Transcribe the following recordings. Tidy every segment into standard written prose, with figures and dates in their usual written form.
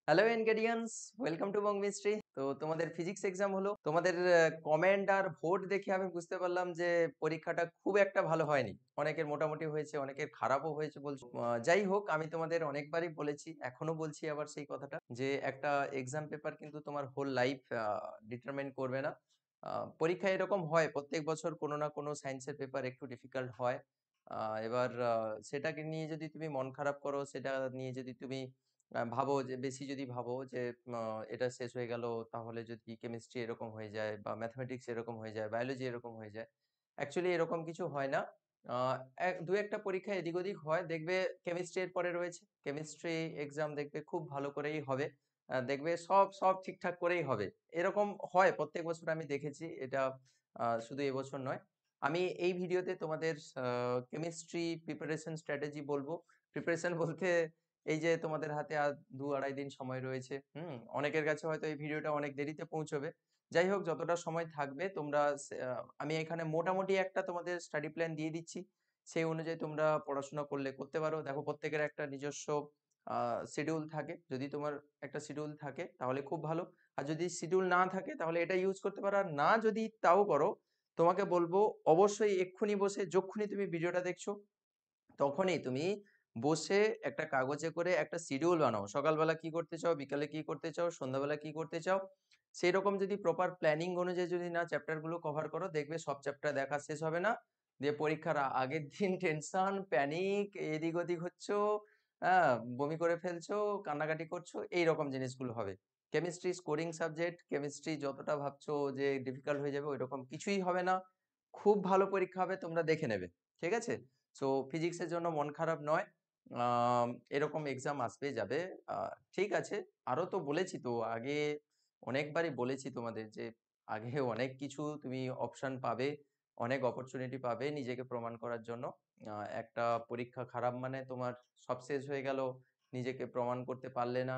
Hello এনগেডিয়ান্স, welcome to Bong mystery. তো তোমাদের ফিজিক্স এক্সাম হলো। তোমাদের কমেন্ট আর ভোট দেখে আমি বুঝতে পারলাম যে পরীক্ষাটা খুব একটা ভালো হয়নি। অনেকের মোটামুটি হয়েছে, অনেকের খারাপও হয়েছে বলছো। যাই হোক, আমি তোমাদের অনেকবারই বলেছি, এখনো বলছি আবার সেই কথাটা, যে একটা এক্সাম পেপার কিন্তু তোমার হোল লাইফ ডিটারমাইন করবে না। পরীক্ষা এরকম হয় প্রত্যেক বছর, কোনো না কোনো সায়েন্সের পেপার একটু ডিফিকাল্ট হয়। এবার সেটাকে নিয়ে যদি তুমি মন খারাপ করো, সেটা নিয়ে যদি তুমি ভাবো যে বেশি যদি ভাবো যে এটা শেষ হয়ে গেল, তাহলে যদি কেমিস্ট্রি এরকম হয়ে যায় বা ম্যাথমেটিক্স এরকম হয়ে যায়, বায়োলজি এরকম হয়ে যায়, অ্যাকচুয়ালি এরকম কিছু হয় না। দু একটা পরীক্ষা এদিক ওদিক হয়, দেখবে কেমিস্ট্রি এর পরে রয়েছে, কেমিস্ট্রি এক্সাম দেখবে খুব ভালো করেই হবে। দেখবে সব সব ঠিকঠাক করেই হবে। এরকম হয় প্রত্যেক বছর, আমি দেখেছি এটা। শুধু এবছর নয়। আমি এই ভিডিওতে তোমাদের কেমিস্ট্রি প্রিপারেশন স্ট্র্যাটেজি বলবো। প্রিপারেশন বলতে এই যে তোমাদের হাতে আর 2-2.5 দিন সময় রয়েছে। অনেকের কাছে হয়তো এই ভিডিওটা অনেক দেরিতে পৌঁছবে। যাই হোক, যতটা সময় থাকবে তোমরা আমি এখানে মোটামুটি একটা তোমাদের স্টাডি প্ল্যান দিয়ে দিচ্ছি। সেই অনুযায়ী তোমরা পড়াশোনা করলে করতে পারো। দেখো, প্রত্যেকের একটা নিজস্ব শিডিউল থাকে। যদি তোমার একটা শিডিউল থাকে তাহলে খুব ভালো। আর যদি শিডিউল না থাকে তাহলে এটা ইউজ করতে পারো। আর না যদি তাও করো, তোমাকে বলবো অবশ্যই এক্ষুনি বসে, যখনই তুমি ভিডিওটা দেখছো তখনই তুমি বসে একটা কাগজে করে একটা শিডিউল বানাও। সকালবেলা কি করতে চাও, বিকালে কি করতে চাও, সন্ধ্যাবেলা কি করতে চাও, সেই রকম যদি প্রপার প্ল্যানিং অনুযায়ী যদি না চ্যাপ্টার গুলো কভার করো, দেখবে সব চ্যাপ্টার দেখা শেষ হবে না। দিয়ে পরীক্ষার আগের দিন টেনশন, প্যানিক, এদিক ওদিক হচ্ছো, হ্যাঁ, বমি করে ফেলছো, কান্নাকাটি করছো, এইরকম জিনিসগুলো হবে। কেমিস্ট্রি স্কোরিং সাবজেক্ট, কেমিস্ট্রি যতটা ভাবছো যে ডিফিকাল্ট হয়ে যাবে, ওইরকম কিছুই হবে না। খুব ভালো পরীক্ষা হবে, তোমরা দেখে নেবে। ঠিক আছে? সো ফিজিক্সের জন্য মন খারাপ নয়। এরকম এক্সাম আসবে যাবে। ঠিক আছে। আরো তো বলেছি তো আগে, অনেকবারই বলেছি তোমাদের যে আগে অনেক কিছু তুমি অপশন পাবে, অনেক অপরচুনিটি পাবে নিজেকে প্রমাণ করার জন্য। একটা পরীক্ষা খারাপ মানে তোমার সব শেষ হয়ে গেল, নিজেকে প্রমাণ করতে পারলে না,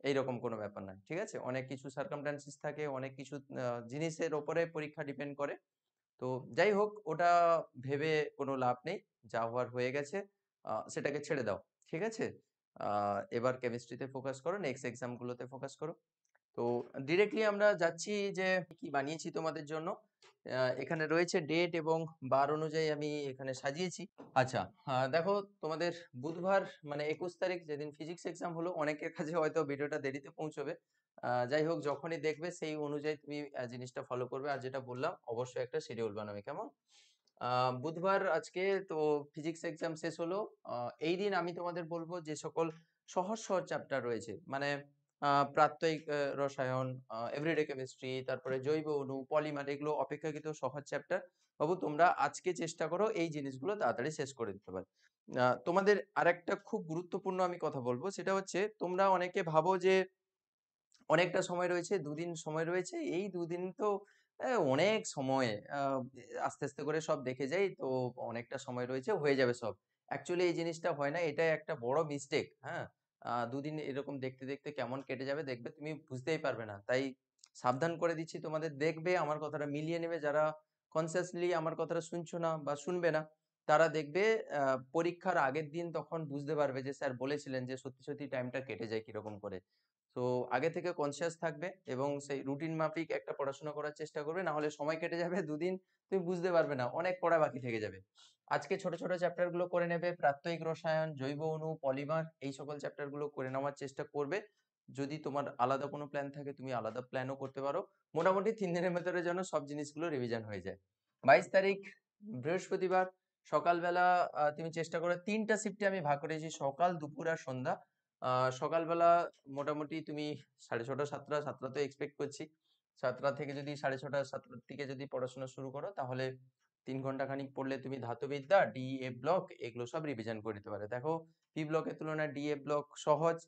এইরকম কোনো ব্যাপার না। ঠিক আছে? অনেক কিছু সার্কামস্ট্যান্সেস থাকে, অনেক কিছু জিনিসের ওপরে পরীক্ষা ডিপেন্ড করে। তো যাই হোক, ওটা ভেবে কোনো লাভ নেই। যা হওয়ার হয়ে গেছে, সেটাকে ছেড়ে দাও। ঠিক আছে? এবার কেমিস্ট্রিতে ফোকাস করো, নেক্সট এক্সাম গুলোতে ফোকাস করো। তো ডিরেক্টলি আমরা যাচ্ছি যে কি বানিয়েছি তোমাদের জন্য। এখানে রয়েছে ডেট এবং বার অনুযায়ী আমি এখানে সাজিয়েছি। আচ্ছা, দেখো, তোমাদের বুধবার মানে 21 তারিখ যেদিন ফিজিক্স এক্সাম হলো, অনেকের কাছে হয়তো ভিডিওটা দেরিতে পৌঁছবে। যাই হোক, যখনই দেখবে সেই অনুযায়ী তুমি জিনিসটা ফলো করবে। আর যেটা বললাম, অবশ্যই একটা শিডিউল বানাবে, কেমন? বুধবার আজকে তো ফিজিক্স এক্সাম শেষ হলো। এই দিন আমি তোমাদের বলবো যে সকল সহজ সহজ চ্যাপ্টার রয়েছে, মানে প্রাত্যয়িক রসায়ন, এভরিডে কেমিস্ট্রি, তারপরে জৈব অণু, পলিমার, এগুলো অপেক্ষাকৃত সহজ চ্যাপ্টার। বাবু, তোমরা আজকে চেষ্টা করো এই জিনিসগুলো তাড়াতাড়ি শেষ করে দিতে পারে। তোমাদের আরেকটা খুব গুরুত্বপূর্ণ আমি কথা বলবো, সেটা হচ্ছে তোমরা অনেকে ভাবো যে অনেকটা সময় রয়েছে, 2 দিন সময় রয়েছে, এই 2 দিন তো অনেক সময়, আস্তে আস্তে করে সব দেখে যাই তো, অনেকটা সময় রয়েছে, হয়ে যাবে সব। অ্যাকচুয়ালি এই জিনিসটা হয় না, এটা একটা বড় মিস্টেক। হ্যাঁ, 2 দিন এরকম দেখতে দেখতে কেমন কেটে যাবে দেখবে, তুমি বুঝতেই পারবে না। তাই সাবধান করে দিচ্ছি তোমাদের, দেখবে আমার কথাটা মিলিয়ে নেবে। যারা কনসিয়াসলি আমার কথাটা শুনছো না বা শুনবে না, তারা দেখবে পরীক্ষার আগের দিন তখন বুঝতে পারবে যে স্যার বলেছিলেন যে সত্যি সত্যি টাইমটা কেটে যায় কিরকম করে। তো আগে থেকে কনসিয়াস থাকবে এবং সেই রুটিন মাফিক একটা পড়াশোনা করার চেষ্টা করবে, না হলে সময় কেটে যাবে 2 দিন, তুমি বুঝতে পারবে না, অনেক পড়া বাকি থেকে যাবে। আজকে ছোট ছোট চ্যাপ্টার গুলো করে নেবে, প্রাত্যয়িক রসায়ন, জৈব অণু, পলিমার, এই সকল চ্যাপ্টার গুলো করে নেওয়ার চেষ্টা করবে। যদি তোমার আলাদা কোনো প্ল্যান থাকে, তুমি আলাদা প্ল্যানও করতে পারো। মোটামুটি 3 দিনের ভেতরে যেন সব জিনিসগুলো রিভিশন হয়ে যায়। 22 তারিখ বৃহস্পতিবার সকালবেলা, তুমি চেষ্টা করো, 3টা শিফটে আমি ভাগ করেছি, সকাল, দুপুর আর সন্ধ্যা। সকালবেলা মোটামুটি তুমি 6:30 7টা, 7টা তো এক্সপেক্ট করছি। 7টা থেকে যদি 6:30 7টার দিকে যদি পড়াশোনা শুরু করো, তাহলে 3 ঘন্টা খানিক পড়লে তুমি ধাতুবিদ্যা, ডি এ ব্লক, এগুলো সব রিভিশন করে নিতে পারে। দেখো, পি ব্লকের তুলনায় ডি এ ব্লক সহজ।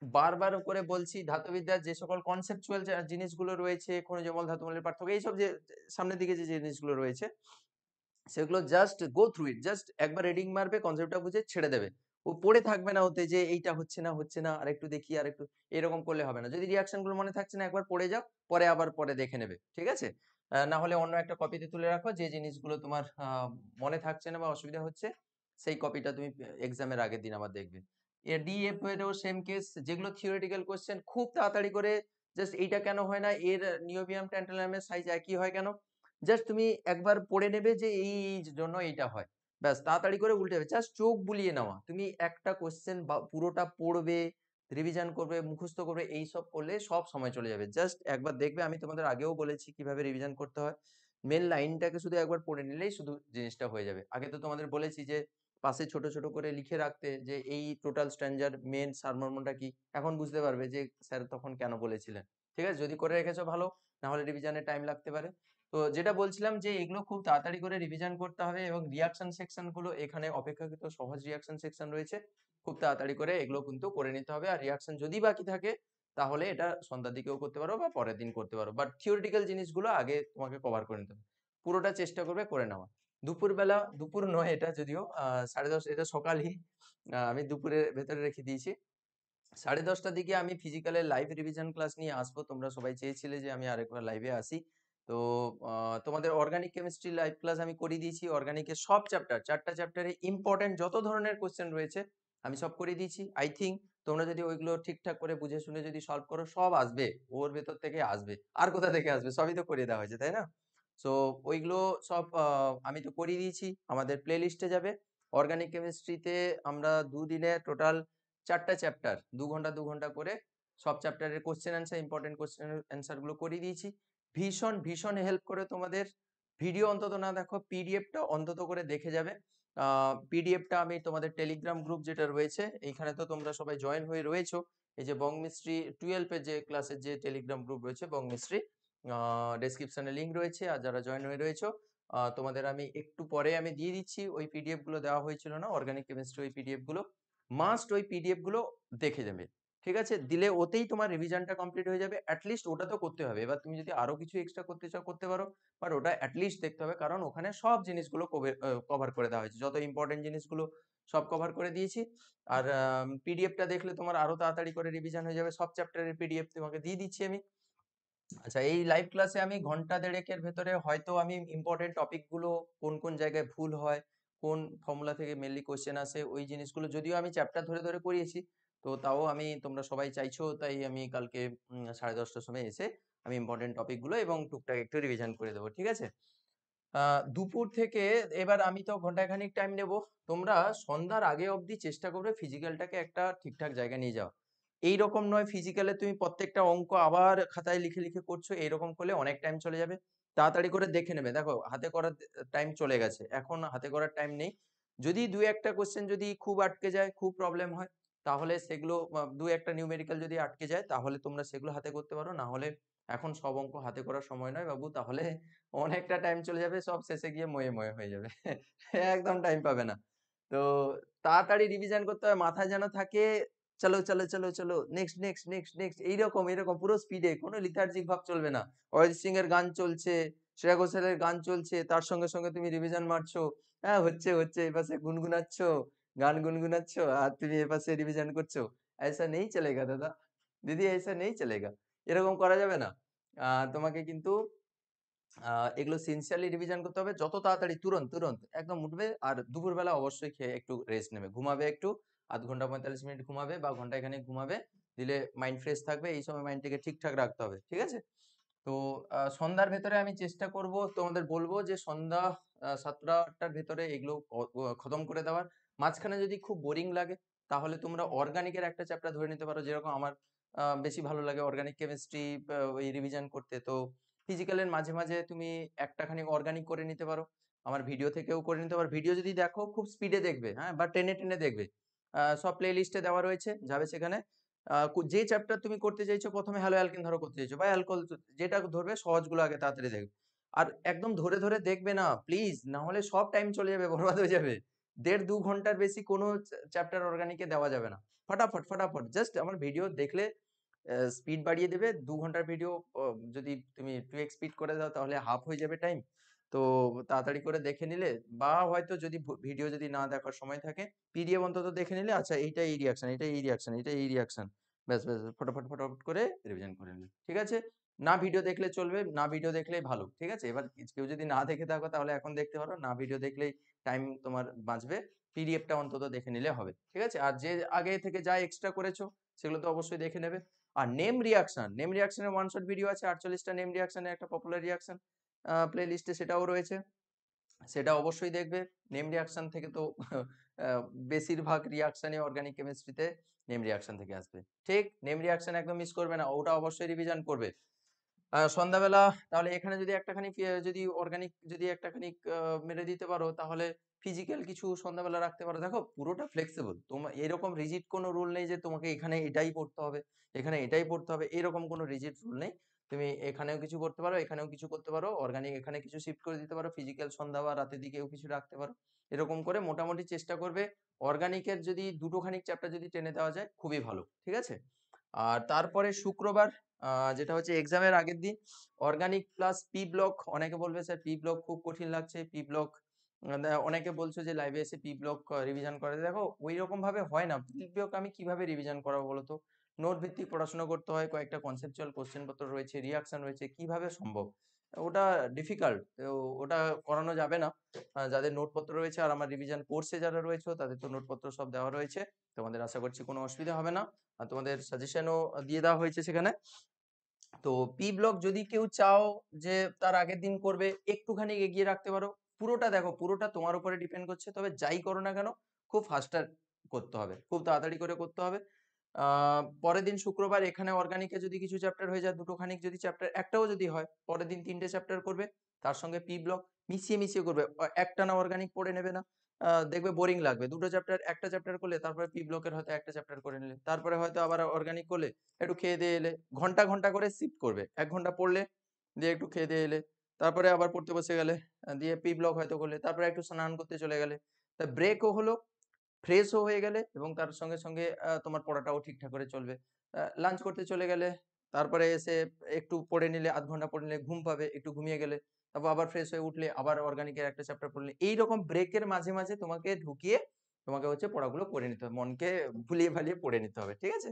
বারবার করে বলছি, ধাতুবিদ্যার যে সকল কনসেপচুয়াল জিনিসগুলো রয়েছে, খনিজ মল, ধাতু মৌলের পার্থক্য, এইসব যে সামনের দিকে যে জিনিসগুলো রয়েছে, সেগুলো just go through it, just একবার রিডিং মারবে, কনসেপ্টটা বুঝে ছেড়ে দেবে। ও পড়ে থাকবে না ওতে যে এইটা হচ্ছে না হচ্ছে না, আর একটু দেখি আর একটু, এরকম করলে হবে না। যদি রিয়াকশন গুলো মনে থাকছে না, একবার পড়ে যাও, পরে আবার পরে দেখে নেবে। ঠিক আছে? না হলে অন্য একটা কপিতে তুলে রাখো, যে জিনিসগুলো তোমার মনে থাকছে না বা অসুবিধা হচ্ছে, সেই কপিটা তুমি এক্সামের আগের দিন আবার দেখবে। ডিএফ এরও সেম কেস, যেগুলো থিওরিটিক্যাল কোশ্চেন খুব তাড়াতাড়ি করে জাস্ট এইটা কেন হয় না, এর নিওবিয়াম ট্যান্টালামের সাইজ একই হয় কেন, জাস্ট তুমি একবার পড়ে নেবে যে এই জন্য এইটা হয়, ব্যাস তাড়াতাড়ি করে উল্টে যাবে, জাস্ট চোখ বুলিয়ে নেওয়া। তুমি একটা কোশ্চেন পুরোটা পড়বে, রিভিশন করবে, মুখস্থ করবে, এই সব করলে সব সময় চলে যাবে। জাস্ট একবার দেখবে, আমি তোমাদের আগেও বলেছি কিভাবে রিভিশন করতে হয়, মেন লাইনটাকে শুধু একবার পড়ে নিলেই শুধু জিনিসটা হয়ে যাবে। আগে তো তোমাদের বলেছি যে পাশে ছোট ছোট করে লিখে রাখতে যে এই টোটাল স্ট্যাঞ্জার মেন সারমর্মটা কি, এখন বুঝতে পারবে যে স্যার তখন কেন বলেছিলেন। ঠিক আছে, যদি করে রেখেছো ভালো, না হলে রিভিশনে টাইম লাগতে পারে। তো যেটা বলছিলাম যে এগুলো খুব তাড়াতাড়ি করে রিভিশন করতে হবে, এবং রিয়াকশন সেকশন গুলো এখানে অপেক্ষাকৃত সহজ রিয়াকশন সেকশন রয়েছে, খুব তাড়াতাড়ি করে এগুলো কিন্তু করে নিতে হবে। আর রিয়াকশন যদি বাকি থাকে তাহলে এটা সন্ধ্যার দিকেও করতে পারো বা পরের দিন করতে পারো, বাট থিওরিটিক্যাল জিনিসগুলো আগে তোমাকে কভার করে নিতে হবে, পুরোটা চেষ্টা করবে করে নেওয়া। দুপুরবেলা, দুপুর নয় এটা যদিও 10:30, এটা সকালই, আমি দুপুরের ভেতরে রেখে দিয়েছি। 10:30টার দিকে আমি ফিজিক্যালের লাইভ রিভিশন ক্লাস নিয়ে আসবো। তোমরা সবাই চেয়েছিলে যে আমি আরেকবার লাইভে আসি। তো তোমাদের অর্গানিক কেমিস্ট্রি লাইভ ক্লাস আমি করিয়ে দিয়েছি। অর্গানিকের সব চ্যাপ্টার, 4টা চ্যাপ্টারে ইম্পর্টেন্ট যত ধরনের কোয়েশ্চেন রয়েছে আমি সব করিয়ে দিয়েছি। আই থিংক তোমরা যদি ওইগুলো ঠিকঠাক করে বুঝে শুনে যদি সলভ করো, সব আসবে, ওর ভেতর থেকে আসবে। আর কোথা থেকে আসবে? সবই তো করিয়ে দেওয়া হয়েছে, তাই না? সো ওইগুলো সব আমি তো করিয়ে দিয়েছি, আমাদের প্লে লিস্টে যাবে। অর্গানিক কেমিস্ট্রিতে আমরা দুদিনে টোটাল 4টা চ্যাপ্টার 2 ঘন্টা 2 ঘন্টা করে সব চ্যাপ্টারের question answer, important question answer গুলো করিয়ে দিয়েছি। ভীষণ ভীষণ হেল্প করে তোমাদের। ভিডিও অন্তত না দেখো, পিডিএফটা অন্তত করে দেখে যাবে। পিডিএফটা আমি তোমাদের টেলিগ্রাম গ্রুপ যেটা রয়েছে, এইখানে তো তোমরা সবাই জয়েন হয়ে রয়েছো। এই যে বং মিস্ট্রি 12 এর যে ক্লাসের যে টেলিগ্রাম গ্রুপ রয়েছে বং মিস্ট্রি, ডেসক্রিপশনে লিংক রয়েছে। আর যারা জয়েন হয়ে রয়েছো, তোমাদের আমি একটু পরে আমি দিয়ে দিচ্ছি ওই পিডিএফ গুলো, দেওয়া হয়েছিল না অর্গানিক কেমিস্ট্রি, ওই পিডিএফ গুলো মাস্ট ওই পিডিএফ গুলো দেখে যাবে। ঠিক আছে, দিলে ওতেই তোমার রিভিশনটা কমপ্লিট হয়ে যাবে। অ্যাটলিস্ট ওটা তো করতে হবে। এবার তুমি যদি আরো কিছু এক্সট্রা করতে চাও করতে পারো, বাট ওটা অ্যাটলিস্ট দেখতে হবে, কারণ ওখানে সব জিনিসগুলো কভার করে দেওয়া হয়েছে, যত ইম্পর্টেন্ট জিনিসগুলো সব কভার করে দিয়েছি। আর পিডিএফটা দেখলে তোমার আরো তাড়াতাড়ি করে রিভিশন হয়ে যাবে। সব চ্যাপ্টারের পিডিএফ তোমাকে দিয়ে দিচ্ছি আমি। আচ্ছা, এই লাইভ ক্লাসে আমি ঘন্টা দেড়েকের ভেতরে হয়তো আমি ইম্পর্টেন্ট টপিক গুলো, কোন কোন জায়গায় ভুল হয়, কোন ফর্মুলা থেকে মেনলি কোশ্চেন আসে, ওই জিনিসগুলো যদিও আমি চ্যাপ্টার ধরে ধরে করিয়েছি, তো তাও আমি, তোমরা সবাই চাইছো তাই আমি কালকে 10:30টার সময় এসে আমি ইম্পর্টেন্ট টপিক গুলো এবং টুকটাক একটু রিভিশন করে দেবো। ঠিক আছে, দুপুর থেকে এবার আমি তো ঘন্টাখানিক টাইম নেব। তোমরা সন্ধ্যার আগে অবধি চেষ্টা করবে ফিজিক্যালটাকে একটা ঠিকঠাক জায়গায় নিয়ে যাওয়া। এইরকম নয় ফিজিক্যালে তুমি প্রত্যেকটা অঙ্ক আবার খাতায় লিখে লিখে করছো, এইরকম করলে অনেক টাইম চলে যাবে। তাড়াতাড়ি করে দেখে নেবে, দেখো হাতে করার টাইম চলে গেছে, এখন হাতে করার টাইম নেই। যদি দু একটা কোশ্চেন যদি খুব আটকে যায়, খুব প্রবলেম হয়, তাহলে সেগুলো দু একটা নিউমেরিক্যাল যদি আটকে যায়, তাহলে তোমরা সেগুলো হাতে করতে পারো। না হলে এখন সব অঙ্ক হাতে করার সময় নয় বাবু, তাহলে অনেকটা টাইম চলে যাবে, সব শেষে গিয়ে ময়ে ময়ে হয়ে যাবে। একদম টাইম পাবে না। তো তাড়াতাড়ি রিভিশন করতে হবে, মাথায় যেন থাকে চলো চলো চলো চলো, নেক্সট নেক্সট নেক্সট নেক্সট, এইরকম এরকম পুরো স্পিডে, কোনো লিথার্জিক ভাব চলবে না। অরিজিৎ সিং এর গান চলছে, শ্রেয়া ঘোষালের গান চলছে, তার সঙ্গে সঙ্গে তুমি রিভিশন মারছো। হ্যাঁ, হচ্ছে হচ্ছে, এপাশে গুনগুনাচ্ছ, গান গুনগুনাচ্ছ, আর তুমি এপাশে রিভিশন করছো। ऐसा नहीं चलेगा দাদা, দিদি ऐसा नहीं चलेगा। এরকম করা যাবে না। তোমাকে কিন্তু এগুলো সিনসিয়ারলি রিভিশন করতে হবে, যত তাড়াতাড়ি তুরন্ত তুরন্ত একদম উঠবে। আর দুপুরবেলা অবশ্যই খেয়ে একটু রেস্ট নেবে, ঘুমাবে একটু, আধ ঘন্টা 45 মিনিট ঘুমাবে বা ঘন্টাখানেক ঘুমাবে, দিলে মাইন্ড ফ্রেশ থাকবে। এই সময় মাইন্ডটাকে ঠিকঠাক রাখতে হবে। ঠিক আছে, তো সন্ধ্যার ভেতরে আমি চেষ্টা করব, তোমাদের বলবো যে সন্ধ্যা 7টা 8টার ভেতরে এগুলো খতম করে দেওয়ার। মাঝখানে যদি খুব বোরিং লাগে, তাহলে তোমরা অর্গানিকের একটা চ্যাপ্টার ধরে নিতে পারো, যেরকম আমার বেশি ভালো লাগে অর্গানিক কেমিস্ট্রি ওই রিভিশন করতে। তো ফিজিক্যালের মাঝে মাঝে তুমি একটা খানিক অর্গানিক করে নিতে পারো, আমার ভিডিও থেকেও করে নিতে পারো। ভিডিও যদি দেখো খুব স্পিডে দেখবে, হ্যাঁ, বা টেনে টেনে দেখবে। সব প্লে লিস্টে দেওয়া রয়েছে, যাবে সেখানে। যে চ্যাপ্টার তুমি করতে চাইছো, প্রথমে হ্যালো অ্যালকেন ধরো করতে চাইছো, বা অ্যালকোহল, যেটা ধরবে সহজগুলো আগে তাড়াতাড়ি দেখবে। আর একদম ধরে ধরে দেখবে না প্লিজ, না হলে সব টাইম চলে যাবে, বরবাদ হয়ে যাবে। 1.5 2 ঘন্টার বেশি কোনো চ্যাপ্টার অর্গানিকে দেওয়া যাবে না। ফটাফট ফটাফট জাস্ট আমার ভিডিও দেখলে স্পিড বাড়িয়ে দেবে। 2 ঘন্টার ভিডিও যদি তুমি 2x স্পিড করে দাও, তাহলে হাফ হয়ে যাবে টাইম। তো তাড়াতাড়ি করে দেখে নিলে, বা হয়তো যদি ভিডিও যদি না দেখার সময় থাকে, পিডিএফ অন্তত দেখে নিলে, আচ্ছা এইটা এই রিয়াকশন, এটা এই রিয়াকশন, এটা এই রিয়াকশন, ব্যাস ব্যাস ব্যাস, ফটাফট ফটাফট করে রিভিশন করে নিলে। ঠিক আছে, না ভিডিও দেখলে চলবে, না ভিডিও দেখলেই ভালো। ঠিক আছে, এবার কেউ যদি না দেখে থাকো তাহলে এখন দেখতে পারো, না ভিডিও দেখলেই টাইম তোমার বাঁচবে। পিডিএফটা অন্তত দেখে নিলে হবে, ঠিক আছে? আর যে আগে থেকে যা এক্সট্রা করেছো সেগুলো তো অবশ্যই দেখে নেবে। আর নেম রিঅ্যাকশনের ওয়ান শট ভিডিও আছে 48টা নেম রিঅ্যাকশনের একটা পপুলার রিঅ্যাকশন প্লেলিস্টে, সেটাও রয়েছে, সেটা অবশ্যই দেখবে। নেম রিঅ্যাকশন থেকে তো বেশিরভাগ রিঅ্যাকশনই অর্গানিক কেমিস্ট্রিতে নেম রিঅ্যাকশন থেকে আসবে, ঠিক? নেম রিঅ্যাকশন একদম মিস করবে না, ওটা অবশ্যই রিভিশন করবে। সন্ধ্যাবেলা তাহলে এখানে যদি একটাখানি যদি অর্গানিক যদি একটাখানি মেরে দিতে পারো, তাহলে ফিজিক্যাল কিছু সন্ধ্যাবেলা রাখতে পারো। দেখো পুরোটা ফ্লেক্সিবল, তোমার এরকম রিজিড কোনো রুল নেই যে তোমাকে এখানে এটাই পড়তে হবে, এখানে এটাই পড়তে হবে, এরকম কোনো রিজিড রুল নেই। তুমি এখানেও কিছু করতে পারো, এখানেও কিছু করতে পারো, অর্গানিক এখানে কিছু শিফট করে দিতে পারো, ফিজিক্যাল সন্ধ্যা বা রাতের দিকেও কিছু রাখতে পারো। এরকম করে মোটামুটি চেষ্টা করবে। অর্গানিকের যদি দুটো খানিক চ্যাপ্টার যদি টেনে দেওয়া যায় খুবই ভালো, ঠিক আছে? আর তারপরে শুক্রবার যেটা হচ্ছে এক্সামের আগের দিন, অর্গানিক প্লাস পি ব্লক। অনেকে বলবে স্যার পি ব্লক খুব কঠিন লাগছে, পি ব্লক অনেকে বলছো যে লাইভে এসে পি ব্লক রিভিশন করে। দেখো ওই রকম ভাবে হয় না, পি ব্লক আমি কিভাবে রিভিশন করাবো বলো তো? নোট ভিত্তিক পড়াশোনা করতে হয়, কয়েকটা কনসেপচুয়াল কোশ্চেন পত্র রয়েছে, রিঅ্যাকশন রয়েছে, কিভাবে সম্ভব? ওটা ডিফিকাল্ট, ওটা করানো যাবে না। যাদের নোটপত্র রয়েছে আর আমার রিভিশন কোর্সে যারা রয়েছে তাদের তো নোটপত্র সব দেওয়া রয়েছে, তোমাদের আশা করছি কোনো অসুবিধা হবে না। আর তোমাদের সাজেশনও দিয়ে দেওয়া হয়েছে সেখানে। তো পি ব্লক যদি কেউ চাও যে তার আগের দিন করবে, একটুখানি এগিয়ে রাখতে পারো। পুরোটা দেখো, পুরোটা তোমার উপরে ডিপেন্ড করছে, তবে যাই করো না কেন খুব ফাস্টার করতে হবে, খুব তাড়াতাড়ি করে করতে হবে। পরের দিন শুক্রবার এখানে অর্গানিকে যদি কিছু চ্যাপ্টার হয়ে যায়, দুটো খানিক যদি চ্যাপ্টার একটাও যদি হয়, পরের দিন 3টে চ্যাপ্টার করবে, তার সঙ্গে পি ব্লক মিশিয়ে মিশিয়ে করবে। একটানা অর্গানিক পড়ে নেবে না, দেখবে বোরিং লাগবে। দুটো চ্যাপ্টার, একটা চ্যাপ্টার করলে তারপরে পি ব্লকের হয়তো একটা চ্যাপ্টার করে নিলে, তারপরে হয়তো আবার অর্গানিক করলে, একটু খেয়ে দিয়ে এলে, ঘন্টা ঘন্টা করে শিফট করবে। 1 ঘন্টা পড়লে, দিয়ে একটু খেয়ে দিয়ে এলে, তারপরে আবার পড়তে বসে গেলে, দিয়ে পি ব্লক হয়তো করলে, তারপরে একটু স্নান করতে চলে গেলে, তা ব্রেকও হলো, ফ্রেশও হয়ে গেলে, এবং তার সঙ্গে সঙ্গে তোমার পড়াটাও ঠিকঠাক করে চলবে। লাঞ্চ করতে চলে গেলে, তারপরে এসে একটু পড়ে নিলে, 1/2 ঘন্টা পড়ে নিলে ঘুম পাবে, একটু ঘুমিয়ে গেলে, তারপর আবার ফ্রেশ হয়ে উঠলে আবার অর্গানিকের একটা চ্যাপ্টার পড়লে। এইরকম ব্রেকের মাঝে মাঝে তোমাকে ঢুকিয়ে তোমাকে হচ্ছে পড়াগুলো করে নিতে হবে, মনকে ভুলিয়ে ভালিয়ে পড়ে নিতে হবে, ঠিক আছে?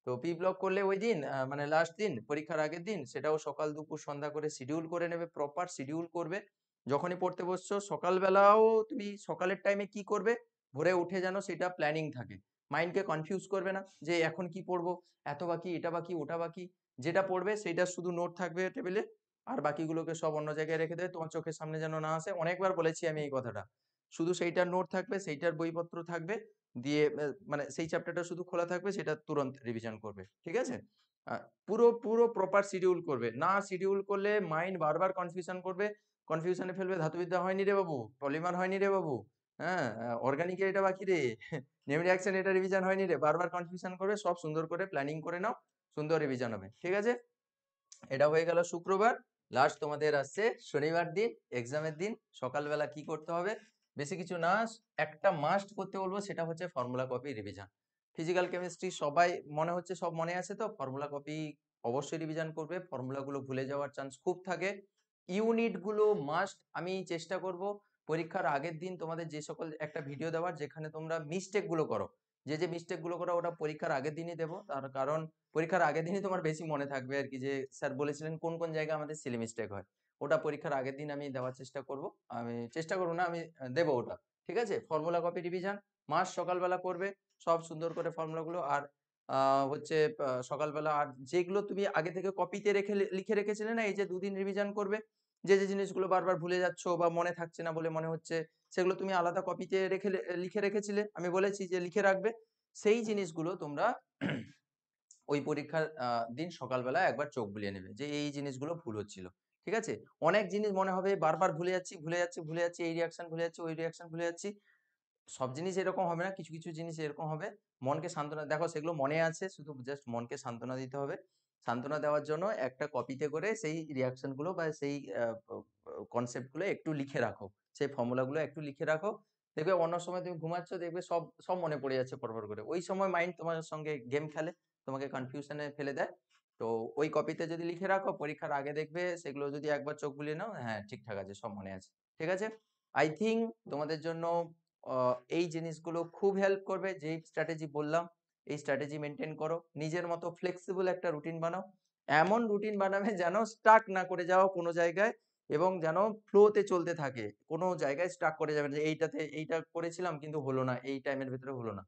তো পি ব্লক করলে ওই দিন মানে লাস্ট দিন পরীক্ষার আগের দিন, সেটাও সকাল দুপুর সন্ধ্যা করে শিডিউল করে নেবে, প্রপার শিডিউল করবে। যখনই পড়তে বসছো সকালবেলাও তুমি সকালের টাইমে কি করবে, ভোরে উঠে যেন সেটা প্ল্যানিং থাকে। মাইন্ডকে কনফিউজ করবে না যে এখন কি পড়বো, এত বাকি, এটা বাকি, ওটা বাকি। যেটা পড়বে সেটা শুধু নোট থাকবে টেবিলে, আর বাকিগুলোকে সব অন্য জায়গায় রেখে দেবে, তোমার চোখের সামনে যেন না আসে। অনেকবার বলেছি আমি এই কথাটা, শুধু সেইটার নোট থাকবে, সেইটার বইপত্র থাকবে, দিয়ে মানে সেই চ্যাপ্টারটা শুধু খোলা থাকবে, সেটা তুরন্ত রিভিশন করবে, ঠিক আছে? আহ, পুরো পুরো প্রপার শিডিউল করবে, না শিডিউল করলে মাইন্ড বারবার কনফিউশন করবে, কনফিউশনে ফেলবে, ধাতুবিদ্যা হয়নি রে বাবু, পলিমার হয়নি রে বাবু, হ্যাঁ, অর্গানিকের এটা বাকি রে, নেম রিঅ্যাকশন এটা রিভিশন হয়নি রে, বারবার কনফিউশন করবে। সব সুন্দর করে প্ল্যানিং করে নাও, সুন্দর রিভিশন হবে, ঠিক আছে? এটা হয়ে গেল শুক্রবার। লাস্ট তোমাদের আসছে শনিবার দিন, এক্সামের দিন। সকালবেলা কি করতে হবে? বেশি কিছু না, একটা মাস্ট করতে বলবো, সেটা হচ্ছে formula copy revision. Physical chemistry সবাই মনে হচ্ছে সব মনে আছে, তো ফর্মুলা কপি অবশ্যই রিভিশন করবে। ফর্মুলাগুলো ভুলে যাওয়ার চান্স খুব থাকে। ইউনিট গুলো মাস্ট, আমি চেষ্টা করব পরীক্ষার আগের দিন তোমাদের যে সকল একটা ভিডিও দেওয়ার, যেখানে তোমরা মিস্টেক গুলো করো, যে মিস্টেক গুলো করো ওটা পরীক্ষার আগের দিনই দেবো। তার কারণ পরীক্ষার আগের দিনই তোমার বেশি মনে থাকবে আর কি, যে স্যার বলেছিলেন কোন কোন জায়গায় আমাদের সিলি মিস্টেক হয়। ওটা পরীক্ষার আগের দিন আমি দেওয়ার চেষ্টা করব। আমি চেষ্টা করবো না, আমি দেবো ওটা, ঠিক আছে? ফর্মুলা কপি রিভিশন মাস সকালবেলা করবে, সব সুন্দর করে ফর্মুলাগুলো। আর হচ্ছে সকালবেলা, আর যেগুলো তুমি আগে থেকে কপিতে রেখে লিখে রেখেছিলে না, এই যে 2 দিন রিভিশন করবে, যে জিনিসগুলো বারবার ভুলে যাচ্ছ বা মনে থাকছে না বলে মনে হচ্ছে, সেগুলো তুমি আলাদা কপিতে রেখে লিখে রেখেছিলে, আমি বলেছি যে লিখে রাখবে। সেই জিনিসগুলো তোমরা ওই পরীক্ষার দিন সকালবেলা একবার চোখ বুলিয়ে নেবে যে এই জিনিসগুলো ভুল হচ্ছিল, ঠিক আছে? অনেক জিনিস মনে হবে বারবার ভুলে যাচ্ছি, ভুলে যাচ্ছি, ভুলে যাচ্ছি, এই রিয়াকশন ভুলে যাচ্ছি, ওই রিয়াকশন ভুলে যাচ্ছি। সব জিনিস এরকম হবে না, কিছু কিছু জিনিস এরকম হবে। মনকে সান্ত্বনা, দেখো সেগুলো মনে আছে, শুধু জাস্ট মনকে সান্ত্বনা দিতে হবে। সান্ত্বনা দেওয়ার জন্য একটা কপিতে করে সেই রিয়াকশন গুলো বা সেই কনসেপ্ট গুলো একটু লিখে রাখো, সেই ফর্মুলা গুলো একটু লিখে রাখো। দেখবে অন্য সময় তুমি ঘুমাচ্ছ, দেখবে সব সব মনে পড়ে যাচ্ছে পরপর করে। ওই সময় মাইন্ড তোমার সঙ্গে গেম খেলে, তোমাকে কনফিউশনে ফেলে দেয়। তো ওই কপিতে যদি লিখে রাখো, পরীক্ষার আগে দেখবে সেগুলো যদি একবার চোখ বুলিয়ে নাও, হ্যাঁ ঠিকঠাক আছে, সব মনে আছে, ঠিক আছে? আই থিঙ্ক তোমাদের জন্য এই জিনিসগুলো খুব হেল্প করবে। যেই স্ট্র্যাটেজি বললাম, এই স্ট্র্যাটেজি মেনটেন করো, নিজের মতো ফ্লেক্সিবল একটা রুটিন বানাও। এমন রুটিন বানাবে যেন স্টাক না করে যাও কোনো জায়গায়, এবং যেন ফ্লোতে চলতে থাকে। কোনো জায়গায় স্টাক করে যাবে না যে এইটা করেছিলাম কিন্তু হলো না, এই টাইমের ভেতরে হলো না।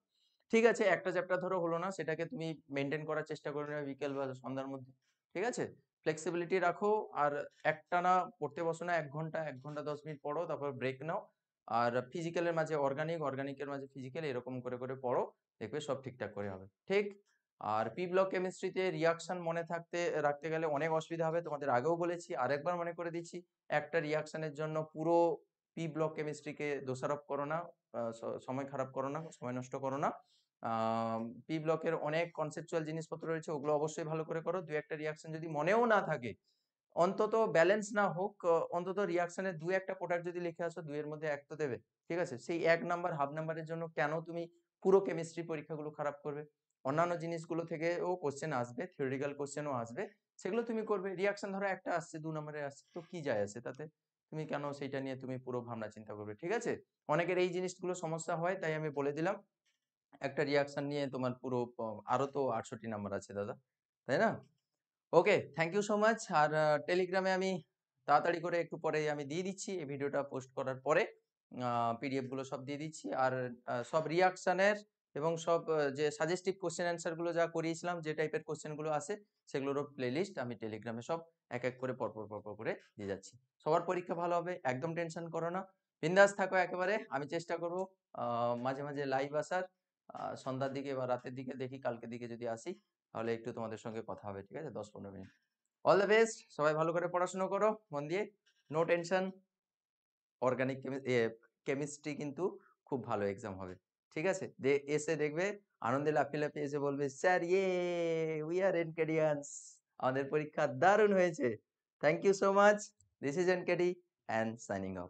ঠিক আছে, একটা চ্যাপ্টার ধরো হলো না, সেটাকে তুমি মেইনটেইন করার চেষ্টা করে নেবে বিকেল বা সন্ধ্যার মধ্যে। ঠিক আছে? ফ্লেক্সিবিলিটি রাখো আর একটানা পড়তে বসো না ১ ঘন্টা, ১ ঘন্টা ১০ মিনিট পড়ো, তারপর ব্রেক নাও। আর ফিজিক্যালের মাঝে অর্গানিক, অর্গানিকের মাঝে ফিজিক্যাল এরকম করে পড়ো। দেখবে সব ঠিকঠাক করে হবে। ঠিক? আর পি ব্লক কেমিস্ট্রিতে রিঅ্যাকশন মনে রাখতে গেলে অনেক অসুবিধা হবে। তোমাদের আগেও বলেছি, আরেকবার মনে করে দিচ্ছি। একটা রিঅ্যাকশনের জন্য পুরো পি ব্লক কেমিস্ট্রিকে দোষারোপ করো না, সময় খারাপ করো না, সময় নষ্ট করো না। পি ব্লকের অনেক কনসেপচুয়াল জিনিসপত্র রয়েছে, ওগুলো অবশ্যই ভালো করে করো। ২-১ টা রিঅ্যাকশন যদি মনেও না থাকে, অন্তত ব্যালেন্স না হোক, অন্তত রিঅ্যাকশনের ২-১ টা প্রোডাক্ট যদি লিখে আসো, ২ এর মধ্যে ১ তো দেবে। ঠিক আছে? সেই ১ নাম্বার, হাফ নাম্বারের জন্য কেন তুমি পুরো কেমিস্ট্রি পরীক্ষাগুলো খারাপ করবে? অন্যান্য জিনিসগুলো থেকেও কোয়েশ্চেন আসবে, থিওরিটিক্যাল কোয়েশ্চেনও আসবে। সেগুলো তুমি করবে। রিঅ্যাকশন ধরো একটা আসছে, ২ নাম্বারের আসছে। তো কি যায় আসে তাতে? তুমি কেন সেইটা নিয়ে তুমি পুরো ভাবনা চিন্তা করবে? ঠিক আছে? অনেকের এই জিনিসগুলো সমস্যা হয়, তাই আমি বলে দিলাম। একটা রিঅ্যাকশন নিয়ে তোমার পুরো আরো তো ৬৮ নাম্বার আছে দাদা। তাই না? ওকে, থ্যাংক ইউ সো মাচ। আর টেলিগ্রামে আমি তাড়াতাড়ি করে একটু পরেই আমি দিয়ে দিচ্ছি। এই ভিডিওটা পোস্ট করার পরে পিডিএফ গুলো সব দিয়ে দিচ্ছি। আর সব রিঅ্যাকশনের এবং সব যে সাজেস্টিভ কোয়েশ্চেন অ্যান্সার গুলো যা করিয়েছিলাম, যে টাইপের কোয়েশ্চেন গুলো আছে, সেগুলোরও প্লেলিস্ট আমি টেলিগ্রামে সব এক করে পরপর করে দিয়ে যাচ্ছি। সবার পরীক্ষা ভালো হবে, একদম টেনশন করো না। বিন্দাস থাকো একেবারে। আমি চেষ্টা করব মাঝে লাইভ আসার। সন্ধ্যার দিকে বা রাতের দিকে দেখি, কালকের দিকে যদি আসি তাহলে একটু তোমাদের সঙ্গে কথা হবে। ঠিক আছে? ১০-১৫ মিনিট। All the best. সবাই ভালো করে পড়াশোনা করো মন দিয়ে। No tension. অর্গানিক কেমিস্ট্রি কিন্তু খুব ভালো এক্সাম হবে। ঠিক আছে? এসে দেখবে আনন্দে লাফিয়ে এসে বলবে, "স্যার ইয়ে উই আর এনকেডিয়ান্স। আমাদের পরীক্ষা দারুণ হয়েছে। Thank you so much. This is NKD and signing of."